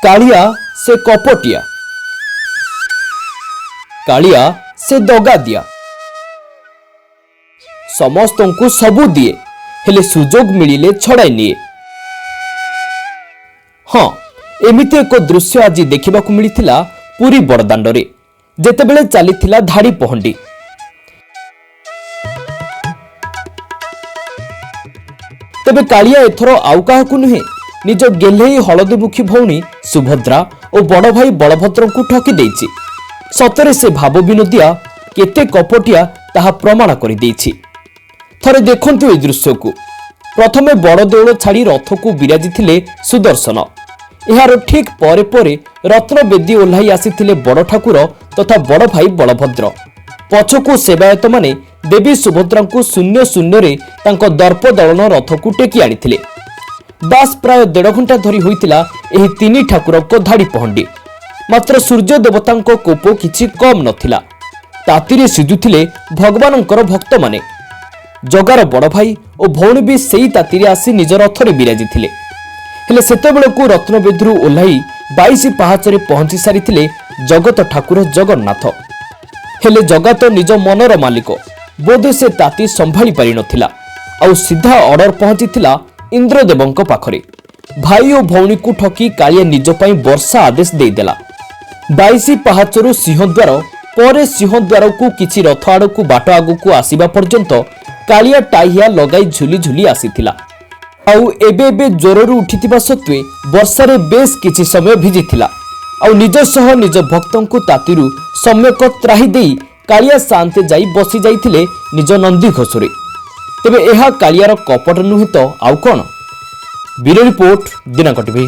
कालिया से कपटिया, कालिया से दगा दिया, समस्त को सबू दिए हेले सुजोग मिलिले छड़ाई निए। हाँ, एमिति एक दृश्य आज देखा मिलता पुरी बड़दाण्डे जेतेबेले चलीथिला धाड़ी पहंडी। तेबे कालिया एथर आउ काहाकु नुहे निज गेल्हेई हलदीमुखी भौणी सुभद्रा और बड़ भाई बलभद्र को ठकी देछि। सतरे से भाव विनोदिया केते कपटिया ताहा प्रमाण करि देछि। थरे देखंतु ए दृश्य को। प्रथमे बड़ देउल छाड़ी रथ को विराजी थिले सुदर्शन। एहार ठीक परे परे रत्नवेदी ओह्लाई आसीथिले बड़ ठाकुर तथा बड़ भाई बलभद्र। पछकु सेवायत माने देवी सुभद्रा को शून्य शून्य रे तांको दर्प दलन रथ को टेकी आनिथिले। बास प्राय 1.5 घंटा धरी होइतिला एही तीनी ठाकुर को धाड़ी पहंडी। मात्र सूर्य देवतांको कोप किछि कम नथिला। तातीरे सिजुथिले भगवानंकर भक्त माने। जगार बड़ भाई और भौणी भी सेई तातीरे आसी निज रथरे विराजी थिले। हेले सेतेबेलकु रत्नवेदीरु ओह्लाई 22 पाहाचरे पहुंची सारिथिले जगत ठाकुर जगन्नाथ। हेले जगत निज मनर मालिक बोधे से ताती संभाली पारि नथिला। आउ सीधा ऑर्डर पहुंची इंद्रदेवंक पाखरे। भाई और भौणी को ठकी कालिया निज पई वर्षा आदेश देदेला। 22 पाहाचरु सिंहद्वार परे सिंहद्वार को किछि रथ आड़कू बाट आगकू आसीबा पर्यंत कालिया टाहिया लगाई झुली झुली आसीथिला। आउ एबे एबे जोररु उठिथिबा सत्वे वर्षारे बेस किछि समय भिजिथिला। आउ निज सह निज भक्तंकु तातीरु सम्यक त्राही देई कालिया शांते जाई बसी जाइथिले निज नंदी घोषरे। तेबे एहा कालियार कपट नुहे तो आउ कोन? ब्यूरो रिपोर्ट, दिनांक टीवी।